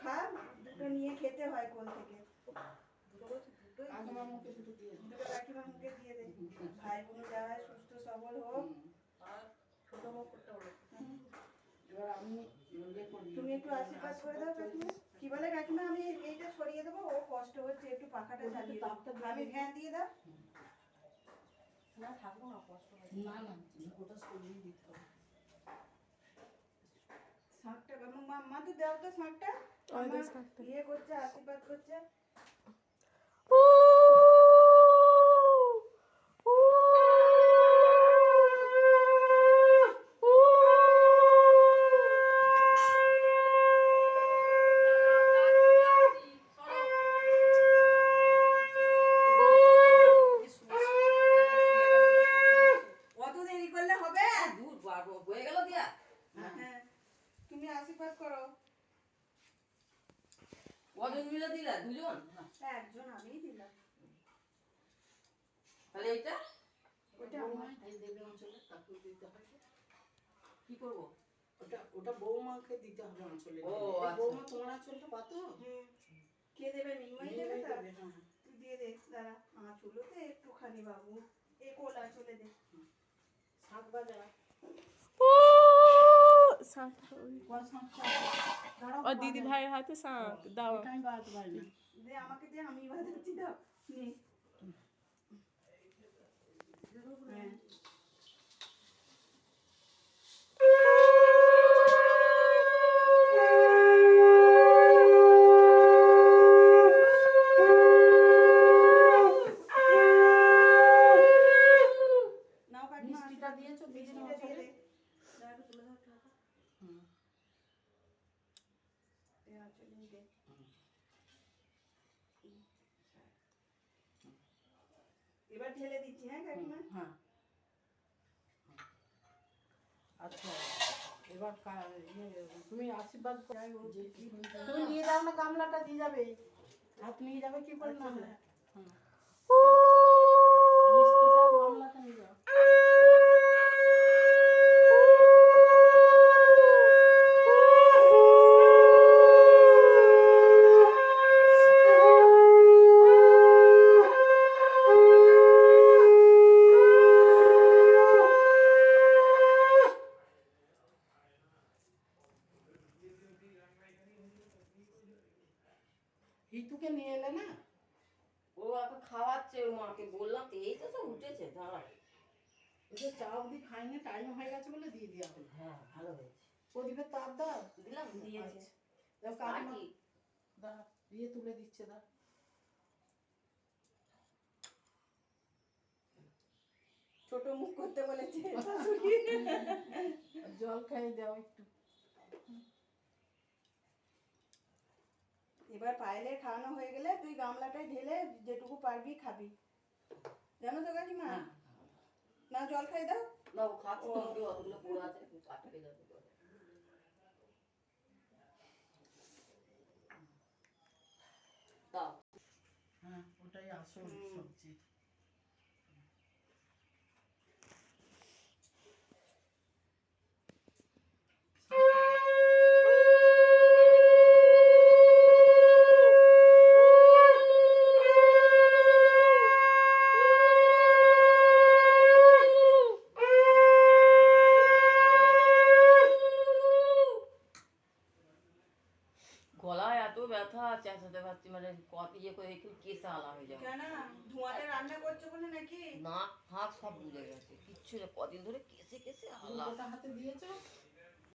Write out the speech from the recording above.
খা, দুটো নিয়ে খেতে হয় কোল থেকে। কাকিমার মুখে দুটো দিয়ে দে। দুটো কাকিমার মুখে দিয়ে দে। ভাই বোন যা হয় সুস্থ সবল হোক। আর ছোট মুখ করতে হলো। এবার আমি ইয়ে করি। তুমি একটু আশীর্বাদ করে দাও কাকিমা। কি বলে কাকিমা, আমি এইটা সরিয়ে দেবো, ও কষ্ট হচ্ছে, একটু পাখাটা চালিয়ে দাও। আমি ফ্যান দিয়ে দাও। না থাকবো না, কষ্ট হয়। না না, ওটা সরিয়ে দিতে হবে। শাঁখটা মা তো দাও তো শাঁখটা। আমার ইয়ে করছে, আশীর্বাদ করছে। অত দেরি করলে হবে? দূর বাড়বো হয়ে গেল দিয়া। হ্যাঁ, তুমি আশীর্বাদ করো। কজন মিলে দিলা? দুজন? একজন আমিই দিলাম। তাহলে এটা ওটা আমার। এই দেবে অঞ্চলে তাকে দিতে হবে। কি করব? ওটা বৌমাকে দিতে হবে অঞ্চলে। ও আচ্ছা। বৌমা তোমার অঞ্চলটা পাতো? কে দেবে? মিমাই দেবে? তা হ্যাঁ। তুই দিয়ে দে। দাঁড়া, আমার চুলোতে একটুখানি বাবু এ কোলা চলে দে। শাক বাজা। और दीदी भाई हाथे सांप दाओ আমি বাজাতে পারি না। দে আমাকে, দে আমি বাজাচ্ছি, দাও নে। হ্যাঁ। নাও কাকিমা, মিষ্টিটা দিয়েছো? মিষ্টিটা দিয়ে দে। দাঁড়া, একটু তুলে দাও একটু হাতে। হুম। দে আঁচলে দে। এবার ঢেলে দিচ্ছি, হ্যাঁ কাকিমা? হ্যাঁ। আচ্ছা, এবার তুমি আশীর্বাদ করে তুমি নিয়ে যাও না, গামলাটা দিয়ে যাবে। হাত নিয়ে যাবে কি করে না? হ্যাঁ। মিষ্টিটা গামলাটা নিয়ে যাও। হিতুকে নিয়ে এলে না? ও এখন খাওয়াচ্ছে ওর মাকে, বললাম তো এই তো সব উঠেছে দাঁড়া। ওদের চা অবধি খাইনি, টাইম হয়ে গেছে বলে দিয়ে দিয়া হলো। হ্যাঁ ভালো হয়েছে। প্রদীপের তাপ দাও। দিলাম দিয়েছে। দাও কাকিমা। দা দিয়ে তুলে দিচ্ছে, দা। ছোট মুখ করতে বলেছে। জল খাইয়ে দাও একটু। এবার পায়েলের খাওয়ানো হয়ে গেলে তুই গামলাটায় ঢেলে যেটুকু পারবি খাবি, জানো তো কাকিমা? না জল খাই দাও। না ও খাচ্ছে, অতগুলো পড়ে আছে, আটকে যাবে। দাও। হ্যাঁ, ওটাই আসল সবজি। গলায় এত ব্যথা, চেঁচাতে পারছি, মানে ইয়ে করে একটু কেসে আলা হয়ে যাবে। কেন? ধোঁয়াতে রান্না করছো বলে নাকি? নাক ফাঁক সব বুঝে গেছে, কিচ্ছু না, কদিন ধরে কেসে কেসে আলা। ওটা হাতে দিয়েছো?